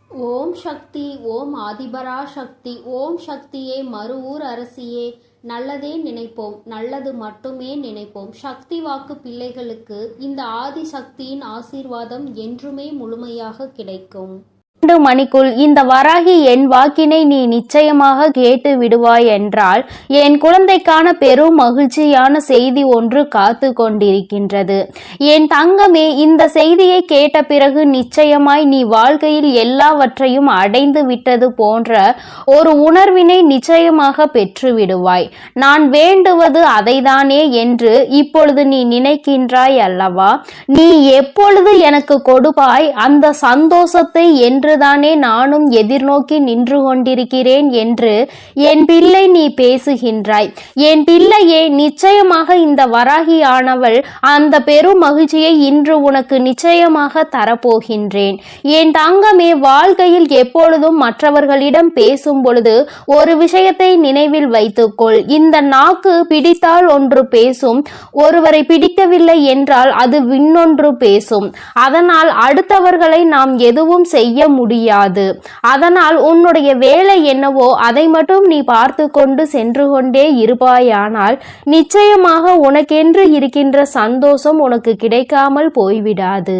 ஓம் சக்தி, ஓம் ஆதிபரா சக்தி, ஓம் சக்தியே, மறுவூர் அரசியே. நல்லதே நினைப்போம், நல்லது மட்டுமே நினைப்போம். சக்தி வாக்கு பிள்ளைகளுக்கு இந்த ஆதிசக்தியின் ஆசீர்வாதம் என்றுமே முழுமையாக கிடைக்கும். 2 மணிக்குள் இந்த வராகி என் வாக்கினை நீ நிச்சயமாக கேட்டு விடுவாய் என்றால் என் குழந்தைக்கான பெரும் மகிழ்ச்சியான செய்தி ஒன்று காத்து கொண்டிருக்கின்றது. என் தங்கமே, இந்த செய்தியை கேட்ட பிறகு நிச்சயமாய் நீ வாழ்க்கையில் எல்லாவற்றையும் அடைந்து விட்டது போன்ற ஒரு உணர்வினை நிச்சயமாக பெற்று விடுவாய். நான் வேண்டுவது அதைதானே என்று இப்பொழுது நீ நினைக்கின்றாய் அல்லவா? நீ எப்பொழுது எனக்கு கொடுப்பாய் அந்த சந்தோஷத்தை என்று தானே நானும் எதிர்நோக்கி நின்று கொண்டிருக்கிறேன் என்று என் பிள்ளை நீ பேசுகின்றாய். என் பிள்ளையே, நிச்சயமாக இந்த வராகியானவள் அந்த பெரும் மகிழ்ச்சியை இன்று உனக்கு நிச்சயமாக தரப்போகின்றேன். என் தங்கமே, வாழ்க்கையில் எப்பொழுதும் மற்றவர்களிடம் பேசும் பொழுது ஒரு விஷயத்தை நினைவில் வைத்துக்கொள். இந்த நாக்கு பிடித்தால் ஒன்று பேசும், ஒருவரை பிடிக்கவில்லை என்றால் அது இன்னொன்று பேசும். அதனால் அடுத்தவர்களை நாம் எதுவும் செய்ய முடியாது. அதனால் உன்னுடைய வேலை என்னவோ அதை மட்டும் நீ பார்த்து கொண்டு சென்று கொண்டே இருப்பாயானால் நிச்சயமாக உனக்கென்று இருக்கின்ற சந்தோஷம் உனக்கு கிடைக்காமல் போய்விடாது.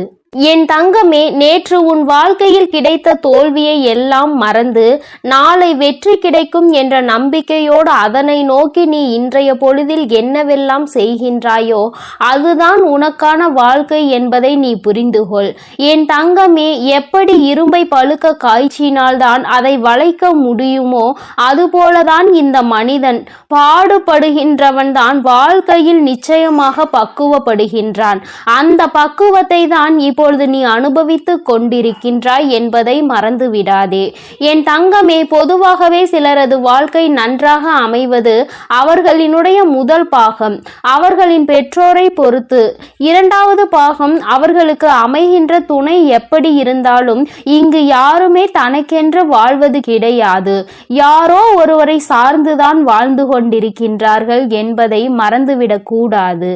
என் தங்கமே, நேற்று உன் வாழ்க்கையில் கிடைத்த தோல்வியை எல்லாம் மறந்து நாளை வெற்றி கிடைக்கும் என்ற நம்பிக்கையோடு அதனை நோக்கி நீ இன்றைய பொழுதில் என்னவெல்லாம் செய்கின்றாயோ அதுதான் உனக்கான வாழ்க்கை என்பதை நீ புரிந்து கொள். என் தங்கமே, எப்படி இரும்பை பழுக்க காய்ச்சினால்தான் அதை வளைக்க முடியுமோ அதுபோலதான் இந்த மனிதன் பாடுபடுகின்றவன் தான் வாழ்க்கையில் நிச்சயமாக பக்குவப்படுகின்றான். அந்த பக்குவத்தை தான் இப்பொழுது நீ அனுபவித்துக் கொண்டிருக்கின்றாய் என்பதை மறந்து விடாதே. என் தங்கமே, பொதுவாகவே சிலரது வாழ்க்கை நன்றாக அமைவது அவர்களினுடைய முதல் பாகம் அவர்களின் பெற்றோரை பொறுத்து, 2வது பாகம் அவர்களுக்கு அமைகின்ற துணை எப்படி இருந்தாலும் இங்கு யாருமே தனக்கென்று வாழ்வது கிடையாது. யாரோ ஒருவரை சார்ந்துதான் வாழ்ந்து கொண்டிருக்கின்றார்கள் என்பதை மறந்துவிடக் கூடாது.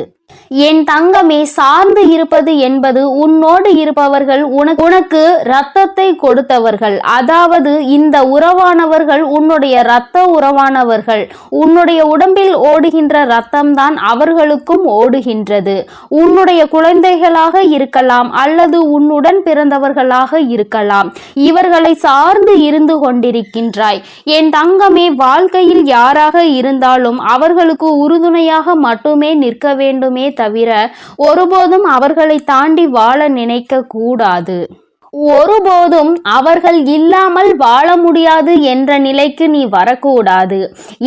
என் தங்கமே, சார்ந்து இருப்பது என்பது உன்னோடு இருப்பவர்கள் உனக்கு இரத்தத்தை கொடுத்தவர்கள். அதாவது இந்த உறவானவர்கள் உன்னுடைய இரத்த உறவானவர்கள். உன்னுடைய உடம்பில் ஓடுகின்ற இரத்தம்தான் அவர்களுக்கும் ஓடுகின்றது. உன்னுடைய குழந்தைகளாக இருக்கலாம் அல்லது உன்னுடன் பிறந்தவர்களாக இருக்கலாம். இவர்களை சார்ந்து இருந்து கொண்டிருக்கின்றாய். என் தங்கமே, வாழ்க்கையில் யாராக இருந்தாலும் அவர்களுக்கு உறுதுணையாக மட்டுமே நிற்க வேண்டுமே தவிர ஒருபோதும் அவர்களை தாண்டி வாழ நினைக்க கூடாது. ஒருபோதும் அவர்கள் இல்லாமல் வாழ முடியாது என்ற நிலைக்கு நீ வரக்கூடாது.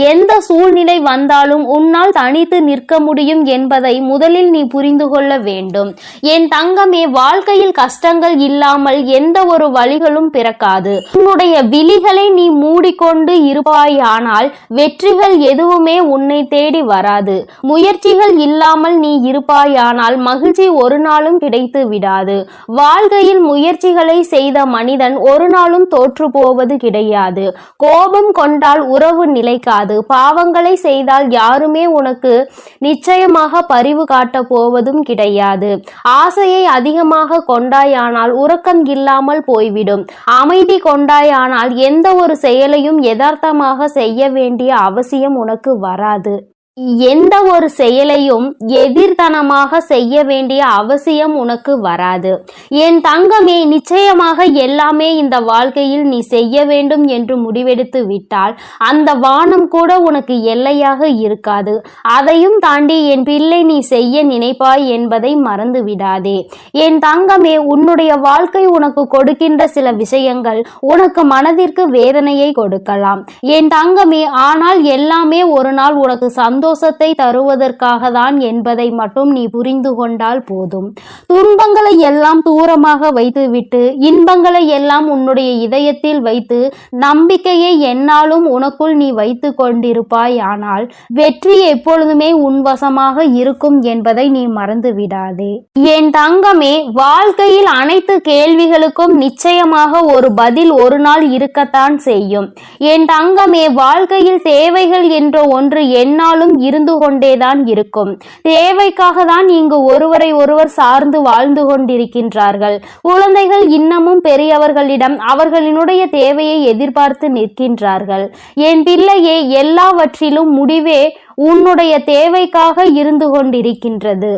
எந்த சூழ்நிலை வந்தாலும் உன்னால் தனித்து நிற்க முடியும் என்பதை முதலில் நீ புரிந்து கொள்ள வேண்டும். என் தங்கமே, வாழ்க்கையில் கஷ்டங்கள் இல்லாமல் எந்த ஒரு வழிகளும் பிறக்காது. உன்னுடைய விழிகளை நீ மூடிக்கொண்டு இருப்பாயானால் வெற்றிகள் எதுவுமே உன்னை தேடி வராது. முயற்சிகள் இல்லாமல் நீ இருப்பாயானால் மகிழ்ச்சி ஒரு நாளும் கிடைத்து விடாது. வாழ்க்கையில் முயற்சி செய்த மனிதன் ஒரு நாளும் தோற்று போவது கிடையாது. கோபம் கொண்டால் உறவு நிலைக்காது. பாவங்களை செய்தால் யாருமே உனக்கு நிச்சயமாக பரிவு காட்ட போவதும் கிடையாது. ஆசையை அதிகமாக கொண்டாயானால் உறக்கம் இல்லாமல் போய்விடும். அமைதி கொண்டாயானால் எந்த ஒரு செயலையும் யதார்த்தமாக செய்ய வேண்டிய அவசியம் உனக்கு வராது. எந்த ஒரு செயலையும் எதிர்த்தனமாக செய்ய வேண்டிய அவசியம் உனக்கு வராது. என் தங்கமே, நிச்சயமாக எல்லாமே இந்த வாழ்க்கையில் நீ செய்ய வேண்டும் என்று முடிவெடுத்து விட்டால் அந்த வானம் கூட உனக்கு எல்லையாக இருக்காது. அதையும் தாண்டி என் பிள்ளை நீ செய்ய நினைப்பாய் என்பதை மறந்து விடாதே. என் தங்கமே, உன்னுடைய வாழ்க்கை உனக்கு கொடுக்கின்ற சில விஷயங்கள் உனக்கு மனதிற்கு வேதனையை கொடுக்கலாம். என் தங்கமே, ஆனால் எல்லாமே ஒரு நாள் உனக்கு சந்தோஷத்தை தருவதற்காக தான் என்பதை மட்டும் நீ புரிந்து கொண்டால் போதும். துன்பங்களை எல்லாம் தூரமாக வைத்துவிட்டு இன்பங்களை எல்லாம் உன்னுடைய இதயத்தில் வைத்து நம்பிக்கையை என்னாலும் உனக்குள் நீ வைத்து கொண்டிருப்பாய். ஆனால் வெற்றி எப்பொழுதுமே உன் வசமாக இருக்கும் என்பதை நீ மறந்து விடாதே. என் தங்கமே, வாழ்க்கையில் அனைத்து கேள்விகளுக்கும் நிச்சயமாக ஒரு பதில் ஒரு நாள் இருக்கத்தான் செய்யும். என் தங்கமே, வாழ்க்கையில் தேவைகள் என்ற ஒன்று என்னாலும் எப்பொழுதும் இருந்து கொண்டேதான் இருக்கும். தேவைக்காக தான் இங்கு ஒருவரை ஒருவர் சார்ந்து வாழ்ந்து கொண்டிருக்கின்றார்கள். குழந்தைகள் இன்னமும் பெரியவர்களிடம் அவர்களினுடைய தேவையை எதிர்பார்த்து நிற்கின்றார்கள். என் பிள்ளையே, எல்லாவற்றிலும் முடிவே உன்னுடைய தேவைக்காக இருந்து கொண்டிருக்கின்றது.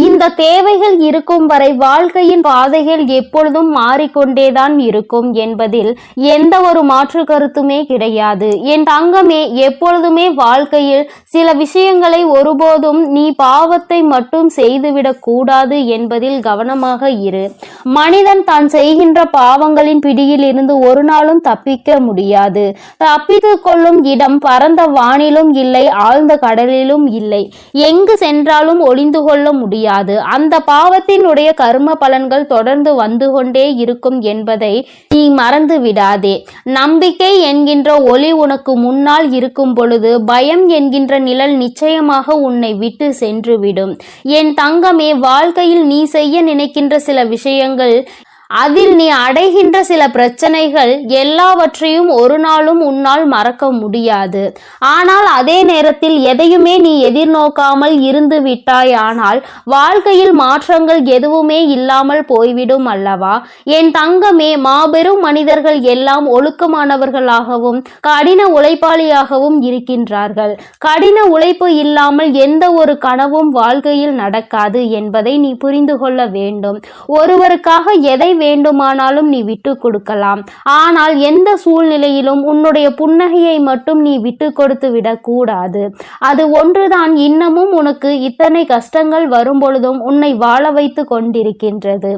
இந்த தேவைகள் இருக்கும் வரை வாழ்க்கையின் பாதைகள் எப்பொழுதும் மாறிக்கொண்டேதான் இருக்கும் என்பதில் எந்த ஒரு மாற்று கருத்துமே கிடையாது. என் தங்கமே, எப்பொழுதுமே வாழ்க்கையில் சில விஷயங்களை ஒருபோதும் நீ பாவத்தை மட்டும் செய்துவிடக் கூடாது என்பதில் கவனமாக இரு. மனிதன் தான் செய்கின்ற பாவங்களின் பிடியில் இருந்து ஒரு நாளும் தப்பிக்க முடியாது. தப்பித்து கொள்ளும் இடம் பரந்த வானிலும் இல்லை, ஆழ்ந்த கடலிலும் இல்லை. எங்கு சென்றாலும் ஒளிந்து கொள்ள முடியாது. அந்த பாவத்தினுடைய கர்ம பலன்கள் தொடர்ந்து வந்து கொண்டே இருக்கும் என்பதை நீ மறந்து விடாதே. நம்பிக்கை என்கின்ற ஒளி உனக்கு முன்னால் இருக்கும் பொழுது பயம் என்கின்ற நிழல் நிச்சயமாக உன்னை விட்டு சென்றுவிடும். என் தங்கமே, வாழ்க்கையில் நீ செய்ய நினைக்கின்ற சில விஷயங்கள், அதில் நீ அடைகின்ற சில பிரச்சனைகள் எல்லாவற்றையும் ஒரு நாளும் உன்னால் மறக்க முடியாது. ஆனால் அதே நேரத்தில் எதையுமே நீ எதிர்நோக்காமல் இருந்து விட்டாய், ஆனால் வாழ்க்கையில் மாற்றங்கள் எதுவுமே இல்லாமல் போய்விடும் அல்லவா? என் தங்கமே, மாபெரும் மனிதர்கள் எல்லாம் ஒழுக்கமானவர்களாகவும் கடின உழைப்பாளியாகவும் இருக்கின்றார்கள். கடின உழைப்பு இல்லாமல் எந்த ஒரு கனவும் வாழ்க்கையில் நடக்காது என்பதை நீ புரிந்து கொள்ள வேண்டும். ஒருவருக்காக எதை வேண்டுமானாலும் நீ விட்டு கொடுக்கலாம், ஆனால் எந்த சூழ்நிலையிலும் உன்னுடைய புன்னகையை மட்டும் நீ விட்டு கொடுத்து விடக்கூடாது. அது ஒன்றுதான் இன்னமும் உனக்கு இத்தனை கஷ்டங்கள் வரும் பொழுதும் உன்னை வாழ வைத்து கொண்டிருக்கின்றது.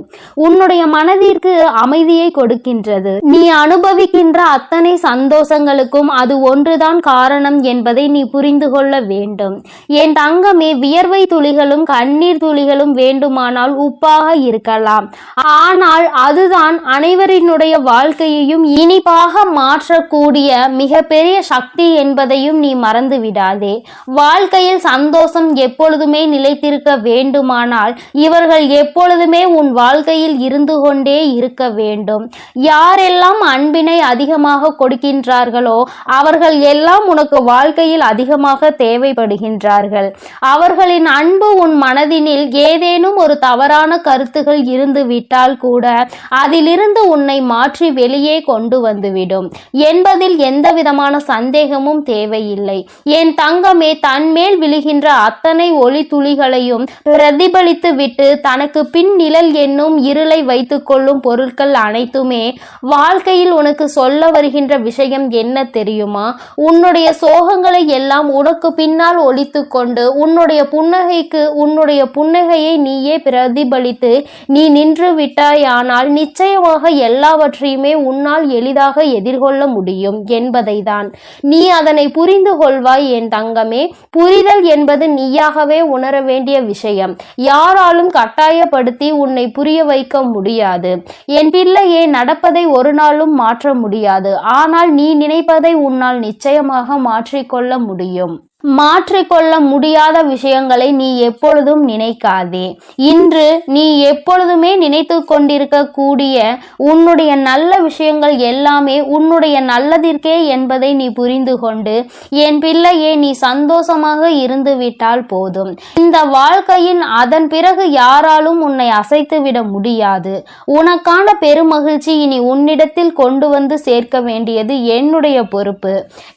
உன்னுடைய மனதிற்கு அமைதியை கொடுக்கின்றது. நீ அனுபவிக்கின்ற அத்தனை சந்தோஷங்களுக்கும் அது ஒன்றுதான் காரணம் என்பதை நீ புரிந்து கொள்ள வேண்டும். என் தங்கமே, வியர்வை துளிகளும் கண்ணீர் துளிகளும் வேண்டுமானால் உப்பாக இருக்கலாம், ஆனால் அதுதான் அனைவரினுடைய வாழ்க்கையையும் இனிப்பாக மாற்றக்கூடிய மிகப்பெரிய சக்தி என்பதையும் நீ மறந்து விடாதே. வாழ்க்கையில் சந்தோஷம் எப்பொழுதுமே நிலைத்திருக்க வேண்டுமானால் இவர்கள் எப்பொழுதுமே உன் வாழ்க்கையில் இருந்து கொண்டே இருக்க வேண்டும். யாரெல்லாம் அன்பினை அதிகமாக கொடுக்கின்றார்களோ அவர்கள் எல்லாம் உனக்கு வாழ்க்கையில் அதிகமாக தேவைப்படுகின்றார்கள். அவர்களின் அன்பு உன் மனதினில் ஏதேனும் ஒரு தவறான கருத்துகள் இருந்து விட்டால் கூட அதிலிருந்து உன்னை மாற்றி வெளியே கொண்டு வந்துவிடும் என்பதில் எந்தவிதமான சந்தேகமும் தேவையில்லை. என் தங்கமே, தன்மேல் விழுகின்ற அத்தனை ஒளி துளிகளையும் பிரதிபலித்து விட்டு தனக்கு பின் நிழல் என்னும் இருளை வைத்துக் கொள்ளும் பொருட்கள் அனைத்துமே வாழ்க்கையில் உனக்கு சொல்ல வருகின்ற விஷயம் என்ன தெரியுமா? உன்னுடைய சோகங்களை எல்லாம் உனக்கு பின்னால் ஒழித்து கொண்டு உன்னுடைய புன்னகையை நீயே பிரதிபலித்து நீ நின்று விட்டாயானால் நிச்சயமாக எல்லாவற்றையுமே உன்னால் எளிதாக எதிர்கொள்ள முடியும் என்பதை தான். நீ அதனை புரிந்து கொள்வாய் என் தங்கமே. புரிதல் என்பது நீயாகவே உணர வேண்டிய விஷயம். யாராலும் கட்டாயப்படுத்தி உன்னை புரிய வைக்க முடியாது. என் பிள்ளையே, நடப்பதை ஒரு நாளும் மாற்ற முடியாது, ஆனால் நீ நினைப்பதை உன்னால் நிச்சயமாக மாற்றிக்கொள்ள முடியும். மாற்றிக்கொள்ள முடியாத விஷயங்களை நீ எப்பொழுதும் நினைக்காதே. இன்று நீ எப்பொழுதுமே நினைத்து கொண்டிருக்கக்கூடிய உன்னுடைய நல்ல விஷயங்கள் எல்லாமே உன்னுடைய நல்லதிற்கே என்பதை நீ புரிந்து கொண்டு என் பிள்ளையே, நீ சந்தோஷமாக இருந்து விட்டால் போதும். இந்த வாழ்க்கையின் அதன் பிறகு யாராலும் உன்னை அசைத்துவிட முடியாது. உனக்கான பெருமகிழ்ச்சி இனி உன்னிடத்தில் கொண்டு வந்து சேர்க்க வேண்டியது என்னுடைய பொறுப்பு.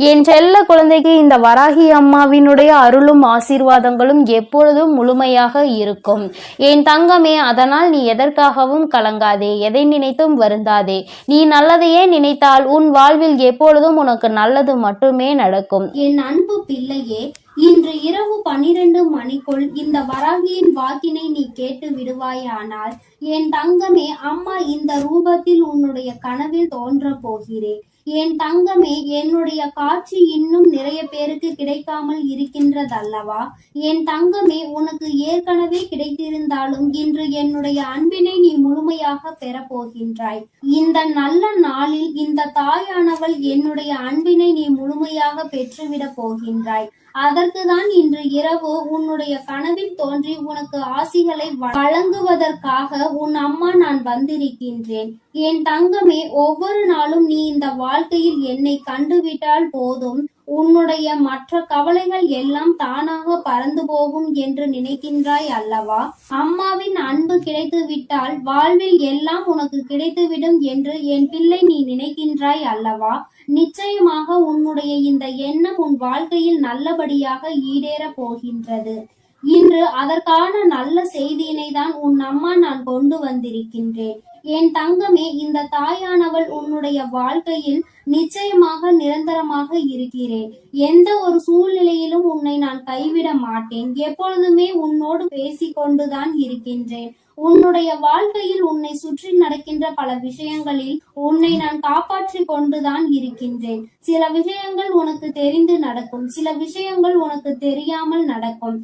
என் செல்ல குழந்தைக்கு இந்த வராகி அம்மாவினுடைய அருளும் ஆசீர்வாதங்களும் எப்பொழுதும் முழுமையாக இருக்கும். என் தங்கமே, அதனால் நீ எதற்காகவும் கலங்காதே, எதை நினைத்தும் வருந்தாதே. நீ நல்லதையே நினைத்தால் உன் வாழ்வில் எப்பொழுதும் உனக்கு நல்லது மட்டுமே நடக்கும். என் அன்பு பிள்ளையே, இன்று இரவு 12 மணிக்குள் இந்த வராகியின் வாக்கினை நீ கேட்டு விடுவாயானால் என் தங்கமே, அம்மா இந்த ரூபத்தில் உன்னுடைய கனவில் தோன்ற போகிறேன். என் தங்கமே, என்னுடைய காட்சி இன்னும் நிறைய பேருக்கு கிடைக்காமல் இருக்கின்றதல்லவா? என் தங்கமே, உனக்கு ஏற்கனவே கிடைத்திருந்தாலும் இன்று என்னுடைய அன்பினை நீ முழுமையாக பெற போகின்றாய். இந்த நல்ல நாளில் இந்த தாயானவள் என்னுடைய அன்பினை நீ முழுமையாக பெற்றுவிட போகின்றாய். அதற்குதான் இன்று இரவு உன்னுடைய கனவில் தோன்றி உனக்கு ஆசிகளை வழங்குவதற்காக உன் அம்மா நான் வந்திருக்கின்றேன். என் தங்கமே, ஒவ்வொரு நாளும் நீ இந்த வாழ்க்கையில் என்னை கண்டுவிட்டால் போதும், உன்னுடைய மற்ற கவலைகள் எல்லாம் தானாக பறந்து போகும் என்று நினைக்கின்றாய் அல்லவா? அம்மாவின் அன்பு கிடைத்து விட்டால் வாழ்வில் எல்லாம் உனக்கு கிடைத்துவிடும் என்று என் பிள்ளை நீ நினைக்கின்றாய் அல்லவா? நிச்சயமாக உன்னுடைய இந்த எண்ணம் உன் வாழ்க்கையில் நல்லபடியாக ஈடேறப் போகின்றது. இன்று அதற்கான நல்ல செய்தியினை தான் உன் அம்மா நான் கொண்டு வந்திருக்கின்றேன். என் தங்கமே, இந்த தாயானவள் உன்னுடைய வாழ்க்கையில் நிச்சயமாக நிரந்தரமாக இருக்கிறேன். எந்த ஒரு சூழ்நிலையிலும் உன்னை நான் கைவிட மாட்டேன். எப்பொழுதுமே உன்னோடு பேசிக்கொண்டுதான் இருக்கின்றேன். உன்னுடைய வாழ்க்கையில் உன்னை சுற்றி நடக்கின்ற பல விஷயங்களில் உன்னை நான் காப்பாற்றி கொண்டுதான் இருக்கின்றேன். சில விஷயங்கள் உனக்கு தெரிந்து நடக்கும், சில விஷயங்கள் உனக்கு தெரியாமல் நடக்கும்.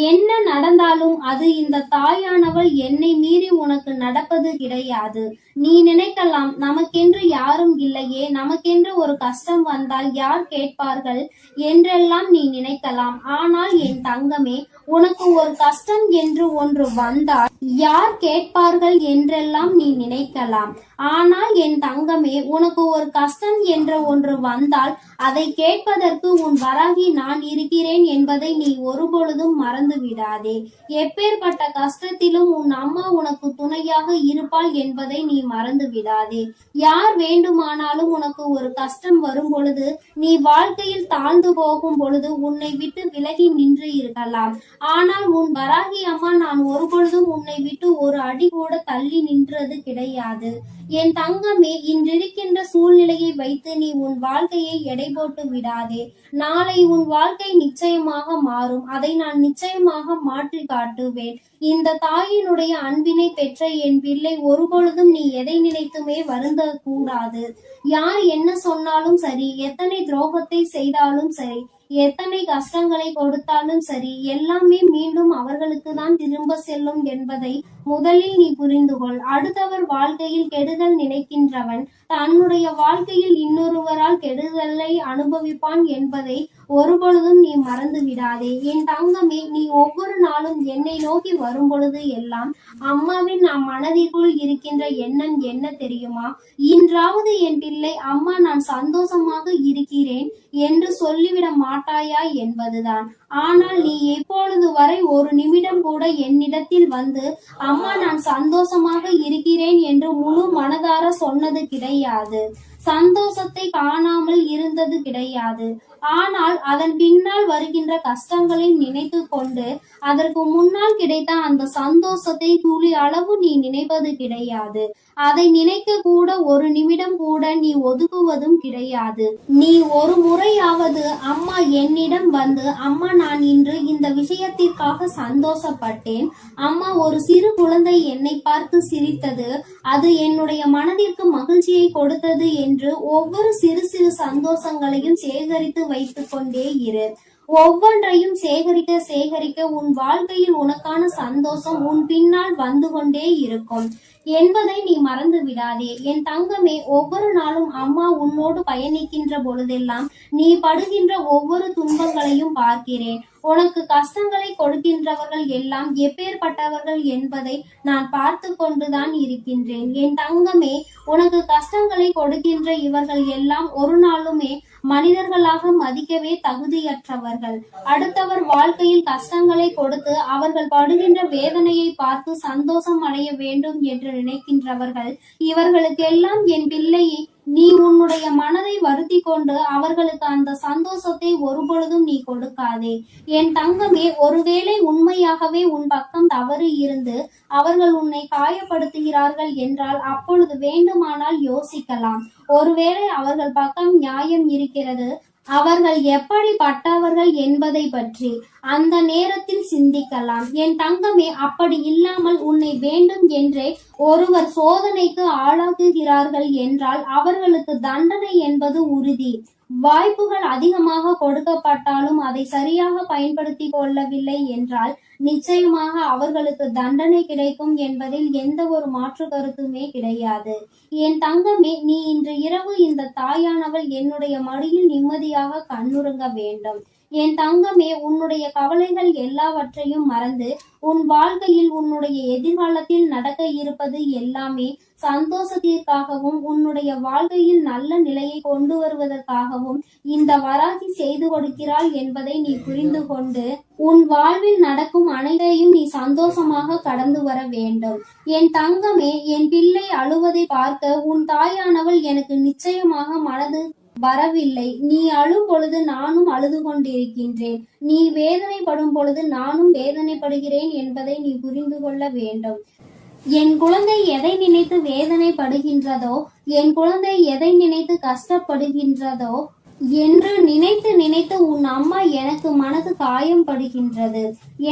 என்ன நடந்தாலும் அது இந்த தாயானவள் என்னை மீறி உனக்கு நடப்பது கிடையாது. நீ நினைக்கலாம், நமக்கென்று யாரும் இல்லையே, நமக்கென்று ஒரு கஷ்டம் வந்தால் யார் கேட்பார்கள் என்றெல்லாம் நீ நினைக்கலாம். ஆனால் என் தங்கமே, உனக்கு ஒரு கஷ்டம் என்று ஒன்று வந்தால் யார் கேட்பார்கள் என்றெல்லாம் நீ நினைக்கலாம். ஆனால் என் தங்கமே, உனக்கு ஒரு கஷ்டம் என்ற ஒன்று வந்தால் அதை கேட்பதற்கு உன் வராகி நான் இருக்கிறேன் என்பதை நீ ஒருபொழுதும் மறந்து விடாதே. எப்பேற்பட்ட கஷ்டத்திலும் உன் அம்மா உனக்கு துணையாக இருப்பாள் என்பதை நீ மறந்து விடாதே. யார் வேண்டுமானாலும் உனக்கு ஒரு கஷ்டம் வரும் பொழுது, நீ வாழ்க்கையில் தாழ்ந்து போகும் பொழுது உன்னை விட்டு விலகி நின்று இருக்கலாம். ஆனால் உன் வராகி அம்மா நான் ஒருபொழுதும் உன்னை விட்டு ஒரு அடி கூட தள்ளி நின்றது கிடையாது. என் தங்கமே, இன்றிருக்கின்ற சூழ்நிலையை வைத்து நீ உன் வாழ்க்கையை எடை போட்டு விடாதே. நாளை உன் வாழ்க்கை நிச்சயமாக மாறும். அதை நான் நிச்சயமாக மாற்றி காட்டுவேன். இந்த தாயினுடைய அன்பினை பெற்ற என் பிள்ளை, ஒருபொழுதும் நீ எதை நினைத்துமே வருந்த கூடாது. யார் என்ன சொன்னாலும் சரி, எத்தனை துரோகத்தை செய்தாலும் சரி, எத்தனை கஷ்டங்களை கொடுத்தாலும் சரி, எல்லாமே மீண்டும் அவர்களுக்கு தான் திரும்ப செல்லும் என்பதை முதலில் நீ புரிந்து கொள். அடுத்தவர் வாழ்க்கையில் கெடுதல் நினைக்கின்றவன் தன்னுடைய வாழ்க்கையில் இன்னொருவரால் கெடுதலை அனுபவிப்பான் என்பதை ஒருபொழுதும் நீ மறந்து விடாதே. என் தங்கமே, நீ ஒவ்வொரு நாளும் என்னை நோக்கி வரும் பொழுது எல்லாம் அம்மாவின் நம் மனதிற்குள் இருக்கின்ற எண்ணம் என்ன தெரியுமா? இன்றாவது என் பிள்ளை, அம்மா நான் சந்தோஷமாக இருக்கிறேன் என்று சொல்லிவிட மாட்டாயா என்பதுதான். ஆனால் நீ எப்பொழுது வரை ஒரு நிமிடம் கூட என்னிடத்தில் வந்து அம்மா நான் சந்தோஷமாக இருக்கிறேன் என்று முழு மனதார சொன்னது கிடையாது. சந்தோஷத்தை காணாமல் இருந்தது கிடையாது. ஆனால் அதன் பின்னால் வருகின்ற கஷ்டங்களை நினைத்து கொண்டு அதற்கு முன்னால் கிடைத்த அந்த சந்தோஷத்தை துளி அளவு நீ நினைப்பது கிடையாது. அதை நினைக்க கூட ஒரு நிமிடம் கூட நீ ஒதுக்குவதும் கிடையாது. நீ ஒரு முறையாவது அம்மா என்னிடம் வந்து, அம்மா நான் இன்று இந்த விஷயத்திற்காக சந்தோஷப்பட்டேன், அம்மா ஒரு சிறு குழந்தை என்னை பார்த்து சிரித்தது, அது என்னுடைய மனதிற்கு மகிழ்ச்சியை கொடுத்தது என்று ஒவ்வொரு சிறு சிறு சந்தோஷங்களையும் சேகரித்து வைத்துக் கொண்டே இரு. ஒவ்வொன்றையும் சேகரிக்க சேகரிக்க உன் வாழ்க்கையில் உனக்கான சந்தோஷம் உன் பின்னால் வந்து கொண்டே இருக்கும் என்பதை நீ மறந்து விடாதே. என் தங்கமே, ஒவ்வொரு நாளும் அம்மா உன்னோடு பயணிக்கின்ற பொழுதெல்லாம் நீ படுகின்ற ஒவ்வொரு துன்பங்களையும் பார்க்கிறேன். உனக்கு கஷ்டங்களை கொடுக்கின்றவர்கள் எல்லாம் எப்பேற்பட்டவர்கள் என்பதை நான் பார்த்து கொண்டுதான் இருக்கின்றேன். என் தங்கமே, உனக்கு கஷ்டங்களை கொடுக்கின்ற இவர்கள் எல்லாம் ஒரு நாளுமே மனிதர்களாக மதிக்கவே தகுதியற்றவர்கள். அடுத்தவர் வாழ்க்கையில் கஷ்டங்களை கொடுத்து அவர்கள் படுகின்ற வேதனையை பார்த்து சந்தோஷம் அடைய வேண்டும் என்று நினைக்கின்றவர்கள். இவர்களுக்கெல்லாம் என் பிள்ளையை நீ உன்னுடைய மனதை வருத்தி கொண்டு அவர்களுக்கு அந்த சந்தோஷத்தை ஒருபொழுதும் நீ கொடுக்காதே. என் தங்கமே, ஒருவேளை உண்மையாகவே உன் பக்கம் தவறு இருந்து அவர்கள் உன்னை காயப்படுத்துகிறார்கள் என்றால் அப்பொழுது வேண்டுமானால் யோசிக்கலாம். ஒருவேளை அவர்கள் பக்கம் நியாயம் இருக்கிறது, அவர்கள் எப்படிப்பட்டவர்கள் என்பதை பற்றி அந்த நேரத்தில் சிந்திக்கலாம். என் தங்கமே, அப்படி இல்லாமல் உன்னை வேண்டும் என்றே ஒருவர் சோதனைக்கு ஆளாக்குகிறார்கள் என்றால் அவர்களுக்கு தண்டனை என்பது உறுதி. வாய்ப்புகள் அதிகமாக கொடுக்கப்பட்டாலும் அதை சரியாக பயன்படுத்தி கொள்ளவில்லை என்றால் நிச்சயமாக அவர்களுக்கு தண்டனை கிடைக்கும் என்பதில் எந்த ஒரு மாற்று கருத்துமே கிடையாது. என் தங்கமே, நீ இன்று இரவு இந்த தாயானவள் என்னுடைய மடியில் நிம்மதியாக கண்ணுறங்க வேண்டும். என் தங்கமே, உன்னுடைய கவலைகள் எல்லாவற்றையும் மறந்து உன் வாழ்க்கையில் உன்னுடைய எதிர்காலத்தில் நடக்க இருப்பது எல்லாமே சந்தோஷத்திற்காகவும் உன்னுடைய வாழ்க்கையில் நல்ல நிலையை கொண்டு வருவதற்காகவும் இந்த வராகி செய்து கொடுக்கிறாள் என்பதை நீ புரிந்து கொண்டு உன் வாழ்வில் நடக்கும் அனைத்தையும் நீ சந்தோஷமாக கடந்து வர வேண்டும். என் தங்கமே, என் பிள்ளை அழுவதை பார்க்க உன் தாயானவள் எனக்கு நிச்சயமாக மனது வரவில்லை. நீ அழும் பொழுது நானும் அழுது கொண்டிருக்கின்றேன். நீ வேதனைப்படும் பொழுது நானும் வேதனைப்படுகிறேன் என்பதை நீ புரிந்து கொள்ள வேண்டும். என் குழந்தை எதை நினைத்து வேதனைப்படுகின்றதோ, என் குழந்தை எதை நினைத்து கஷ்டப்படுகின்றதோ என்று நினைத்து நினைத்து உன் அம்மா எனக்கு மனது காயம் படுகின்றது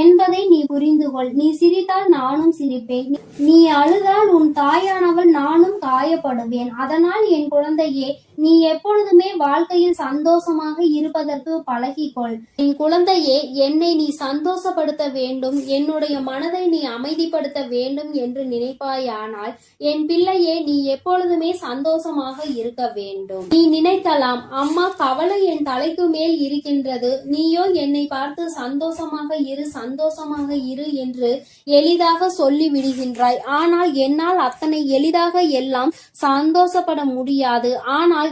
என்பதை நீ புரிந்து கொள். நீ சிரித்தால் நானும் சிரிப்பேன், நீ அழுதால் உன் தாயானவள் நானும் காயப்படுவேன். அதனால் என் குழந்தையே, நீ எப்பொழுதுமே வாழ்க்கையில் சந்தோஷமாக இருப்பதற்கு பழகிக்கொள். என் குழந்தையே, என்னை நீ சந்தோஷப்படுத்த வேண்டும், என்னுடைய மனதை நீ அமைதிப்படுத்த வேண்டும் என்று நினைப்பாயானால் என் பிள்ளையே, நீ எப்பொழுதுமே சந்தோஷமாக இருக்க வேண்டும். நீ நினைக்கலாம், அம்மா கவலை என் தலைக்கு மேல் இருக்கின்றது, நீயோ என்னை பார்த்து சந்தோஷமாக இரு என்று எளிதாக சொல்லி விடுகின்றாய். ஆனால் என்னால் அத்தனை எளிதாக எல்லாம் சந்தோஷப்பட முடியாது. ஆனால்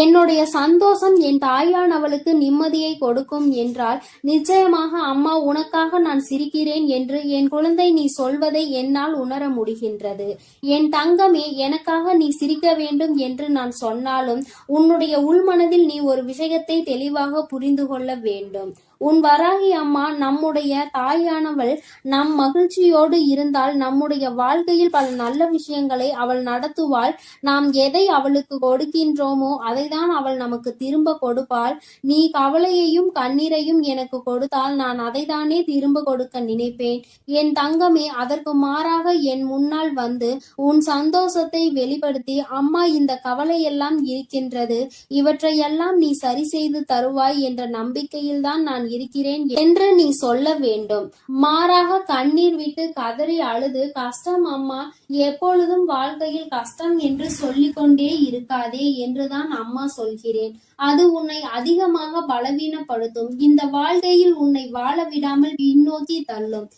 என்னுடைய சந்தோஷம் என் தாயானவளுக்கு நிம்மதியை கொடுக்கும் என்றால் நிச்சயமாக அம்மா உனக்காக நான் சிரிக்கிறேன் என்று என் குழந்தை நீ சொல்வதை என்னால் உணர முடிகின்றது. என் தங்கமே, எனக்காக நீ சிரிக்க வேண்டும் என்று நான் சொன்னாலும் உன்னுடைய உள்மனதில் நீ ஒரு விஷயத்தை தெளிவாக புரிந்து கொள்ள வேண்டும். உன் வராகி அம்மா நம்முடைய தாயானவள் நம் மகிழ்ச்சியோடு இருந்தால் நம்முடைய வாழ்க்கையில் பல நல்ல விஷயங்களை அவள் நடத்துவாள். நாம் எதை அவளுக்கு கொடுக்கின்றோமோ அதைதான் அவள் நமக்கு திரும்ப கொடுப்பாள். நீ கவலையையும் கண்ணீரையும் எனக்கு கொடுத்தால் நான் அதைதானே திரும்ப கொடுக்க நினைப்பேன். என் தங்கமே, அதற்கு மாறாக என் முன்னால் வந்து உன் சந்தோஷத்தை வெளிப்படுத்தி, அம்மா இந்த கவலையெல்லாம் இருக்கின்றது, இவற்றையெல்லாம் நீ சரி செய்து தருவாய் என்ற நம்பிக்கையில்தான் நான் இருக்கிறேன் என்று நீ சொல்ல வேண்டும். மாறாக கண்ணீர் விட்டு கதறி அழுது, கஷ்டம் அம்மா, எப்பொழுதும் வாழ்க்கையில் கஷ்டம் என்று சொல்லிக் கொண்டே இருக்காதே என்றுதான் அம்மா சொல்கிறேன். அது உன்னை அதிகமாக பலவீனப்படுத்தும். இந்த வாழ்க்கையில் உன்னை வாழ விடாமல் பின்னோக்கி தள்ளும்.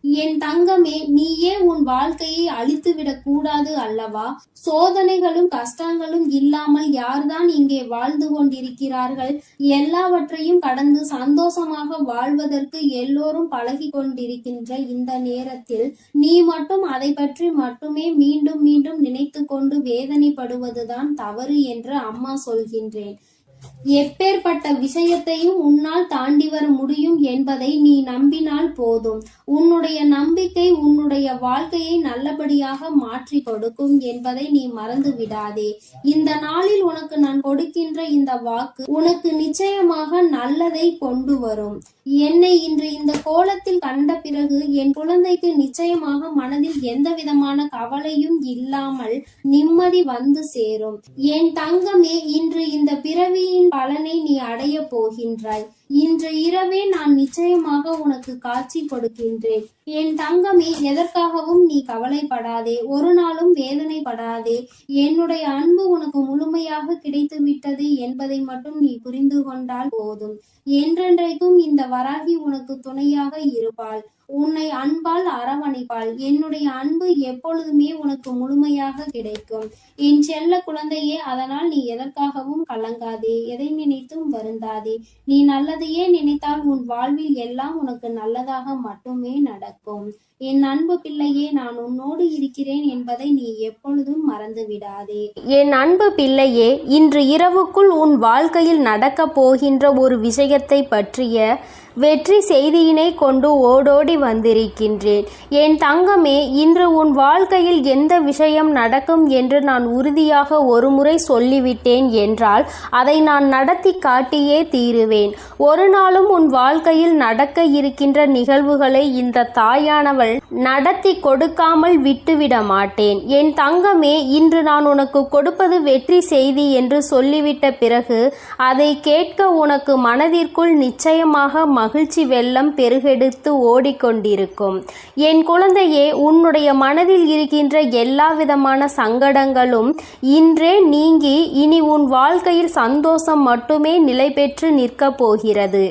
என் தங்கமே, நீயே உன் வாழ்க்கையை அழித்துவிடக் கூடாது அல்லவா? சோதனைகளும் கஷ்டங்களும் இல்லாமல் யார்தான் இங்கே வாழ்ந்து கொண்டிருக்கிறார்கள்? எல்லாவற்றையும் கடந்து சந்தோஷமாக வாழ்வதற்கு எல்லோரும் பழகி கொண்டிருக்கின்ற இந்த நேரத்தில் நீ மட்டும் அதை பற்றி மட்டுமே மீண்டும் மீண்டும் நினைத்து கொண்டு வேதனைப்படுவதுதான் தவறு என்று அம்மா சொல்கின்றேன். எப்பேற்பட்ட விஷயத்தையும் உன்னால் தாண்டி வர முடியும் என்பதை நீ நம்பினால் போதும். உன்னுடைய நம்பிக்கை உன்னுடைய வாழ்க்கையை நல்லபடியாக மாற்றி கொடுக்கும் என்பதை நீ மறந்து விடாதே. இந்த நாளில் உனக்கு நான் கொடுக்கின்ற இந்த வாக்கு உனக்கு நிச்சயமாக நல்லதை கொண்டு வரும். என்னை இன்று இந்த கோலத்தில் கண்ட பிறகு என் குழந்தைக்கு நிச்சயமாக மனதில் எந்த விதமான கவலையும் இல்லாமல் நிம்மதி வந்து சேரும். என் தங்கமே, இன்று இந்த பிறவியின் பலனை நீ அடைய போகின்றாய். இன்று இரவே நான் நிச்சயமாக உனக்கு காட்சி கொடுக்கின்றேன். என் தங்கமே, எதற்காகவும் நீ கவலைப்படாதே, ஒரு நாளும் வேதனைப்படாதே. என்னுடைய அன்பு உனக்கு முழுமையாக கிடைத்து விட்டது என்பதை மட்டும் நீ புரிந்து கொண்டால் போதும். என்றென்றைக்கும் இந்த வராகி உனக்கு துணையாக இருப்பாள், உன்னை அன்பால் அரவணைப்பாள். என்னுடைய அன்பு எப்பொழுதுமே உனக்கு முழுமையாக கிடைக்கும் என் செல்ல குழந்தையே. அதனால் நீ எதற்காகவும் கலங்காதே, எதை நினைத்தும் வருந்தாதே. நீ நல்லதையே நினைத்தால் உன் வாழ்வில் எல்லாம் உனக்கு நல்லதாக மட்டுமே நடக்கும். என் அன்பு பிள்ளையே, நான் உன்னோடு இருக்கிறேன் என்பதை நீ எப்பொழுதும் மறந்து விடாதே. என் அன்பு பிள்ளையே, இன்று இரவுக்குள் உன் வாழ்க்கையில் நடக்கப் போகின்ற ஒரு விஷயத்தை பற்றிய வெற்றி செய்தியினை கொண்டு ஓடோடி வந்திருக்கின்றேன். என் தங்கமே, இன்று உன் வாழ்க்கையில் எந்த விஷயம் நடக்கும் என்று நான் உறுதியாக ஒருமுறை சொல்லிவிட்டேன் என்றால் அதை நான் நடத்தி காட்டியே தீருவேன். ஒரு நாளும் உன் வாழ்க்கையில் நடக்க இருக்கின்ற நிகழ்வுகளை இந்த தாயானவள் நடத்தி கொடுக்காமல் விட்டுவிட மாட்டேன். என் தங்கமே, இன்று நான் உனக்கு கொடுப்பது வெற்றி செய்தி என்று சொல்லிவிட்ட பிறகு அதை கேட்க உனக்கு மனதிற்குள் நிச்சயமாக மகிழ்ச்சி வெள்ளம் பெருகெடுத்து ஓடிக்கொண்டிருக்கும். என் குழந்தையே, உன்னுடைய மனதில் இருக்கின்ற எல்லா விதமான சங்கடங்களும் இன்றே நீங்கி இனி உன் வாழ்க்கையில் சந்தோஷம் மட்டுமே நிலை பெற்று நிற்கப் போகிறது.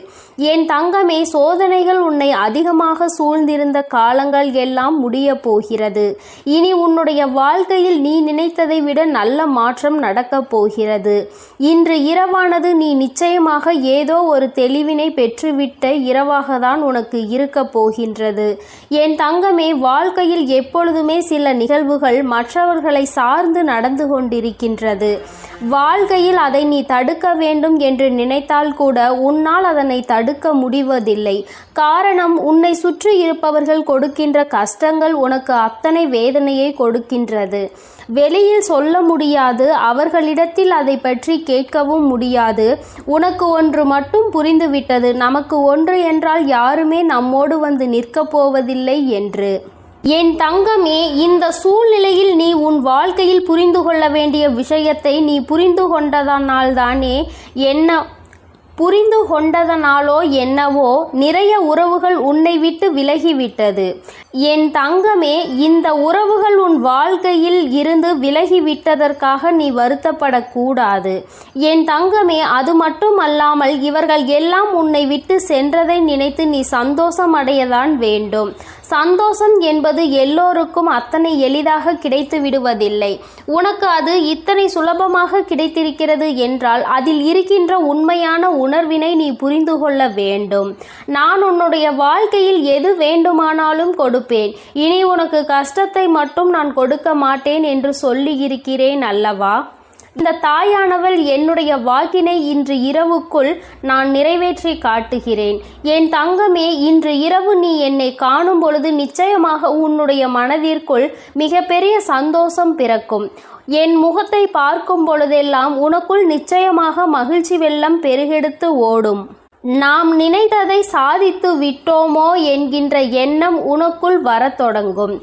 என் தங்கமே, சோதனைகள் உன்னை அதிகமாக சூழ்ந்திருந்த காலங்கள் எல்லாம் முடிய போகிறது. இனி உன்னுடைய வாழ்க்கையில் நீ நினைத்ததை விட நல்ல மாற்றம் நடக்கப் போகிறது. இன்று இரவானது நீ நிச்சயமாக ஏதோ ஒரு தெளிவினை பெற்றுவிட்ட இரவாக தான் உனக்கு இருக்க போகின்றது. என் தங்கமே, வாழ்க்கையில் எப்பொழுதுமே சில நிகழ்வுகள் மற்றவர்களை சார்ந்து நடந்து கொண்டிருக்கின்றது. வாழ்க்கையில் அதை நீ தடுக்க வேண்டும் என்று நினைத்தால் கூட உன்னால் அதனை தடுக்க முடிவதில்லை. காரணம், உன்னை சுற்றி இருப்பவர்கள் கொடுக்கின்ற கஷ்டங்கள் உனக்கு அத்தனை வேதனையை கொடுக்கின்றது. வெளியில் சொல்ல முடியாது, அவர்களிடத்தில் அதை பற்றி கேட்கவும் முடியாது. உனக்கு ஒன்று மட்டும் புரிந்துவிட்டது, நமக்கு ஒன்று என்றால் யாருமே நம்மோடு வந்து நிற்கப் போவதில்லை என்று. என் தங்கமே, இந்த சூழ்நிலையில் நீ உன் வாழ்க்கையில் புரிந்து கொள்ள வேண்டிய விஷயத்தை நீ புரிந்து கொண்டதனாலோ என்னவோ நிறைய உறவுகள் உன்னை விட்டு விலகிவிட்டது. என் தங்கமே, இந்த உறவுகள் உன் வாழ்க்கையில் இருந்து விலகிவிட்டதற்காக நீ வருத்தப்படக்கூடாது. என் தங்கமே, அது மட்டும் அல்லாமல் இவர்கள் எல்லாம் உன்னை விட்டு சென்றதை நினைத்து நீ சந்தோஷம் அடையதான் வேண்டும். சந்தோஷம் என்பது எல்லோருக்கும் அத்தனை எளிதாக கிடைத்து விடுவதில்லை. உனக்கு அது இத்தனை சுலபமாக கிடைத்திருக்கிறது என்றால் அதில் இருக்கின்ற உண்மையான உணர்வினை நீ புரிந்து கொள்ள வேண்டும். நான் உன்னுடைய வாழ்க்கையில் எது வேண்டுமானாலும் கொடுப்பேன், இனி உனக்கு கஷ்டத்தை மட்டும் நான் கொடுக்க மாட்டேன் என்று சொல்லி இருக்கிறேன் அல்லவா? இந்த தாயானவள் என்னுடைய வாக்கினை இன்று இரவுக்குள் நான் நிறைவேற்றி காட்டுகிறேன். என் தங்கமே, இன்று இரவு நீ என்னை காணும் பொழுது நிச்சயமாக உன்னுடைய மனதிற்குள் மிகப்பெரிய சந்தோஷம் பிறக்கும். என் முகத்தை பார்க்கும் பொழுதெல்லாம் உனக்குள் நிச்சயமாக மகிழ்ச்சி வெள்ளம் பெருகெடுத்து ஓடும். நாம் நினைத்ததை சாதித்து விட்டோமோ என்கின்ற எண்ணம் உனக்குள் வரத் தொடங்கும்.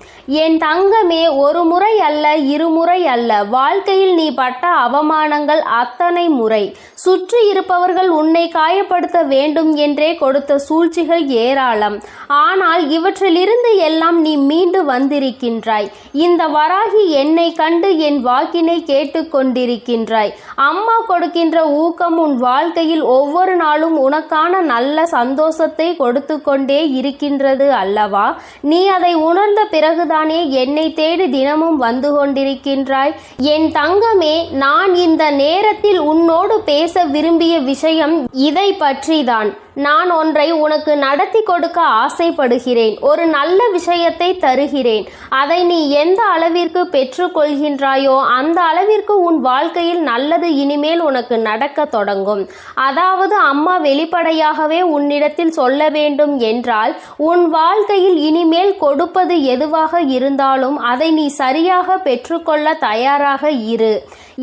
என் தங்கமே, ஒரு முறை அல்ல, இருமுறை அல்ல, வாழ்க்கையில் நீ பட்ட அவமானங்கள் அத்தனை முறை. சுற்றி இருப்பவர்கள் உன்னை காயப்படுத்த வேண்டும் என்றே கொடுத்த சூழ்ச்சிகள் ஏராளம். ஆனால் இவற்றிலிருந்து எல்லாம் நீ மீண்டு வந்திருக்கின்றாய். இந்த வராகி என்னை கண்டு என் வாக்கினை கேட்டுக்கொண்டிருக்கின்றாய். அம்மா கொடுக்கின்ற ஊக்கம் உன் வாழ்க்கையில் ஒவ்வொரு நாளும் உனக்கான நல்ல சந்தோஷத்தை கொடுத்து கொண்டே இருக்கின்றது அல்லவா? நீ அதை உணர்ந்த பிறகுதானே என்னை தேடி தினமும் வந்து கொண்டிருக்கின்றாய். என் தங்கமே, நான் இந்த நேரத்தில் உன்னோடு பேச விரும்பிய விஷயம் இதை பற்றிதான். நான் ஒன்றை உனக்கு நடத்தி கொடுக்க ஆசைப்படுகிறேன். ஒரு நல்ல விஷயத்தை தருகிறேன். அதை நீ எந்த அளவிற்கு பெற்றுக்கொள்கின்றாயோ அந்த அளவிற்கு உன் வாழ்க்கையில் நல்லது இனிமேல் உனக்கு நடக்க தொடங்கும். அதாவது அம்மா வெளிப்படையாகவே உன்னிடத்தில் சொல்ல வேண்டும் என்றால், உன் வாழ்க்கையில் இனிமேல் கொடுப்பது எதுவாக இருந்தாலும் அதை நீ சரியாக பெற்றுக்கொள்ள தயாராக இரு.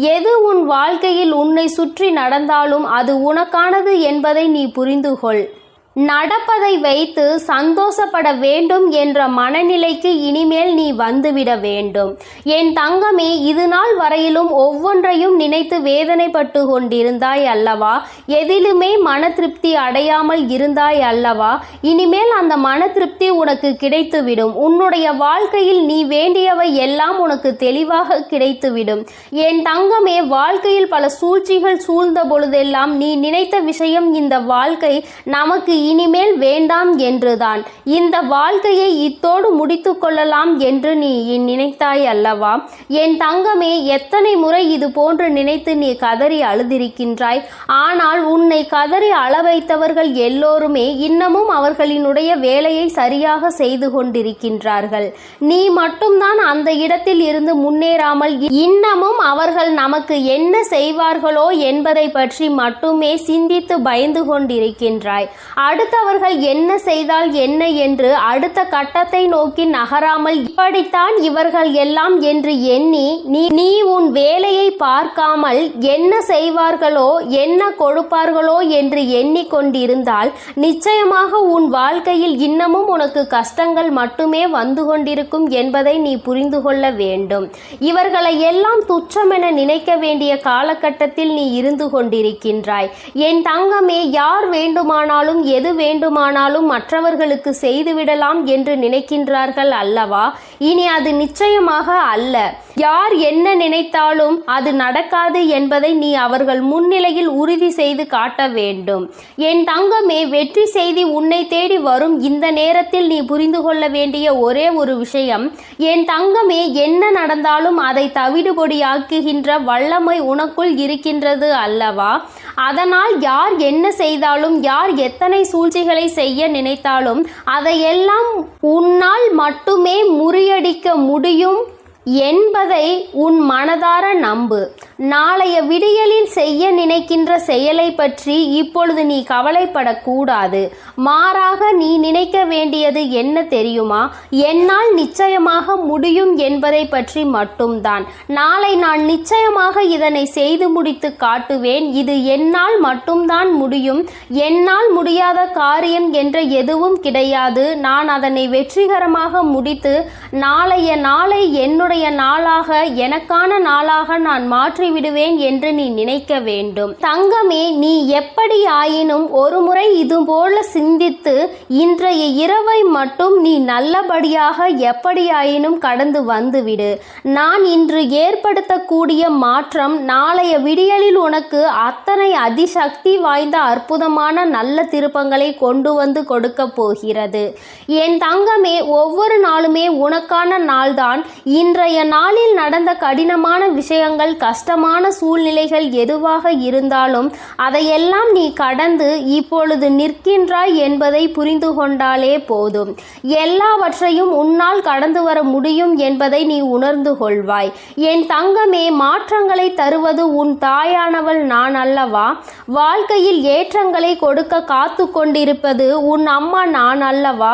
எது உன் வாழ்க்கையில் உன்னை சுற்றி நடந்தாலும் அது உனக்கானது என்பதை நீ புரிந்து கொள். நடப்பதை வைத்து சந்தோஷப்பட வேண்டும் என்ற மனநிலைக்கு இனிமேல் நீ வந்துவிட வேண்டும். என் தங்கமே, இது நாள் வரையிலும் ஒவ்வொன்றையும் நினைத்து வேதனைப்பட்டு கொண்டிருந்தாய் அல்லவா? எதிலுமே மன திருப்தி அடையாமல் இருந்தாய் அல்லவா? இனிமேல் அந்த மன திருப்தி உனக்கு கிடைத்துவிடும். உன்னுடைய வாழ்க்கையில் நீ வேண்டியவை எல்லாம் உனக்கு தெளிவாக கிடைத்துவிடும். என் தங்கமே, வாழ்க்கையில் பல சூழ்ச்சிகள் சூழ்ந்த பொழுதெல்லாம் நீ நினைத்த விஷயம், இந்த வாழ்க்கை நமக்கு இனிமேல் வேண்டாம் என்றுதான். இந்த வாழ்க்கையை இத்தோடு முடித்து கொள்ளலாம் என்று நீ நினைத்தாய் அல்லவா? என் தங்கமே, எத்தனை முறை இது போன்று நினைத்து நீ கதறி அழுதிருக்கின்றாய். ஆனால் உன்னை கதறி அள வைத்தவர்கள் எல்லோருமே இன்னமும் அவர்களினுடைய வேலையை சரியாக செய்து கொண்டிருக்கின்றார்கள். நீ மட்டும்தான் அந்த இடத்தில் இருந்து முன்னேறாமல் இன்னமும் அவர்கள் நமக்கு என்ன செய்வார்களோ என்பதை பற்றி மட்டுமே சிந்தித்து பயந்து கொண்டிருக்கின்றாய். அடுத்தவர்கள் என்ன செய்தால் என்ன என்று அடுத்த கட்டத்தை நோக்கி நகராமல் இப்படித்தான் இவர்கள் எல்லாம் என்று எண்ணி நீ உன் வேலையை பார்க்காமல் என்ன செய்வார்களோ என்ன கொடுப்பார்களோ என்று எண்ணிக்கொண்டிருந்தால் நிச்சயமாக உன் வாழ்க்கையில் இன்னமும் உனக்கு கஷ்டங்கள் மட்டுமே வந்து கொண்டிருக்கும் என்பதை நீ புரிந்து கொள்ள வேண்டும். இவர்களை எல்லாம் துச்சமென நினைக்க வேண்டிய காலகட்டத்தில் நீ இருந்து கொண்டிருக்கின்றாய். என் தங்கமே, யார் வேண்டுமானாலும் எது வேண்டுமானாலும் மற்றவர்களுக்கு செய்துவிடலாம் என்று நினைக்கின்றார்கள் அல்லவா? இனி அது நிச்சயமாக அல்ல. யார் என்ன நினைத்தாலும் அது நடக்காது என்பதை நீ அவர்கள் முன்னிலையில் உறுதி செய்து காட்ட வேண்டும். என் தங்கமே, வெற்றி செய்தி உன்னை தேடி வரும் இந்த நேரத்தில் நீ புரிந்து கொள்ள வேண்டிய ஒரே ஒரு விஷயம், என் தங்கமே, என்ன நடந்தாலும் அதை தவிடுபொடியாக்குகின்ற வல்லமை உனக்குள் இருக்கின்றது அல்லவா? அதனால் யார் என்ன செய்தாலும், யார் எத்தனை சூழ்ச்சிகளை செய்ய நினைத்தாலும் அதையெல்லாம் உன்னால் மட்டுமே முறியடிக்க முடியும் என்பதை உன் மனதார நம்பு. நாளைய விடியலில் செய்ய நினைக்கின்ற செயலை பற்றி இப்பொழுது நீ கவலைப்படக்கூடாது. மாறாக நீ நினைக்க வேண்டியது என்ன தெரியுமா? என்னால் நிச்சயமாக முடியும் என்பதை பற்றி மட்டும்தான். நாளை நான் நிச்சயமாக இதனை செய்து முடித்து காட்டுவேன். இது என்னால் மட்டும்தான் முடியும். என்னால் முடியாத காரியம் என்ற எதுவும் கிடையாது. நான் அதனை வெற்றிகரமாக முடித்து நாளைய நாளை என்னுடைய நாளாக, எனக்கான நாளாக நான் மாற்றி விடுவேன் என்று நீ நினைக்க வேண்டும். தங்கமே, நீ எப்படி ஆயினும் ஒரு முறை இதுபோல சிந்தித்து இன்றைய இரவை மட்டும் நீ நல்லபடியாக எப்படியாயினும் கடந்து வந்துவிடு. நான் இன்று ஏற்படுத்தக்கூடிய மாற்றம் நாளைய விடியலில் உனக்கு அத்தனை அதிசக்தி வாய்ந்த அற்புதமான நல்ல திருப்பங்களை கொண்டு வந்து கொடுக்க போகிறது. என் தங்கமே, ஒவ்வொரு நாளுமே உனக்கான நாள்தான். இன்றைய நாளில் நடந்த கடினமான விஷயங்கள், கஷ்டமான சூழ்நிலைகள் எதுவாக இருந்தாலும் அதையெல்லாம் நீ கடந்து இப்பொழுது நிற்கின்றாய் என்பதை புரிந்து கொண்டாலே போதும். எல்லாவற்றையும் உன்னால் கடந்து வர முடியும் என்பதை நீ உணர்ந்து கொள்வாய். என் தங்கமே, மாற்றங்களை தருவது உன் தாயானவள் நான் அல்லவா? வாழ்க்கையில் ஏற்றங்களை கொடுக்க காத்து கொண்டிருப்பது உன் அம்மா நான் அல்லவா?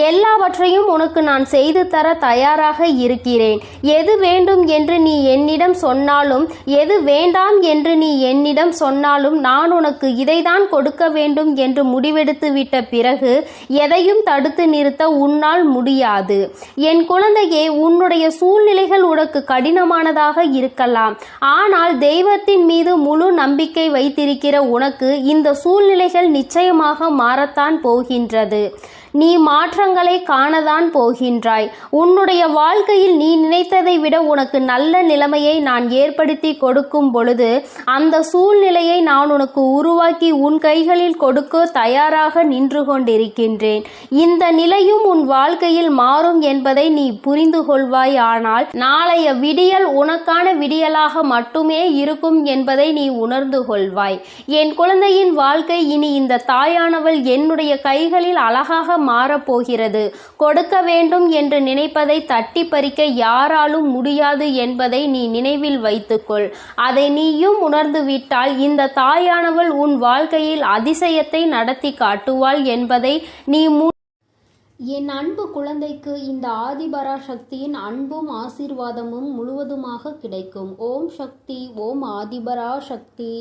எல்லாவற்றையும் உனக்கு நான் செய்து தர தயாராக இருக்கிறேன். எது வேண்டும் என்று நீ என்னிடம் சொன்னாலும், எது வேண்டாம் என்று நீ என்னிடம் சொன்னாலும், நான் உனக்கு இதைதான் கொடுக்க வேண்டும் என்று முடிவெடுத்து விட்ட பிறகு எதையும் தடுத்து நிறுத்த உன்னால் முடியாது. என் குழந்தையே, உன்னுடைய சூழ்நிலைகள் உனக்கு கடினமானதாக இருக்கலாம். ஆனால் தெய்வத்தின் மீது முழு நம்பிக்கை வைத்திருக்கிற உனக்கு இந்த சூழ்நிலைகள் நிச்சயமாக மாறத்தான் போகின்றது. நீ மாற்றங்களை காணதான் போகின்றாய். உன்னுடைய வாழ்க்கையில் நீ நினைத்ததை விட உனக்கு நல்ல நிலைமையை நான் ஏற்படுத்தி கொடுக்கும் பொழுது அந்த சூழ்நிலையை நான் உனக்கு உருவாக்கி உன் கைகளில் கொடுக்க தயாராக நின்று கொண்டிருக்கின்றேன். இந்த நிலையும் உன் வாழ்க்கையில் மாறும் என்பதை நீ புரிந்து கொள்வாய். ஆனால் நாளைய விடியல் உனக்கான விடியலாக மட்டுமே இருக்கும் என்பதை நீ உணர்ந்து கொள்வாய். என் குழந்தையின் வாழ்க்கை இனி இந்த தாயானவள் என்னுடைய கைகளில் அழகாக மாறப்போகிறது. கொடுக்க வேண்டும் என்று நினைப்பதை தட்டி பறிக்க யாராலும் முடியாது என்பதை நீ நினைவில் வைத்துக்கொள். அதை நீயும் உணர்ந்து விட்டால் இந்த தாயானவள் உன் வாழ்க்கையில் அதிசயத்தை நடத்தி காட்டுவாள் என்பதை நீ என் அன்பு குழந்தைக்கு இந்த ஆதிபராசக்தியின் அன்பும் ஆசீர்வாதமும் முழுவதுமாக கிடைக்கும். ஓம் சக்தி, ஓம் ஆதிபராசக்தி.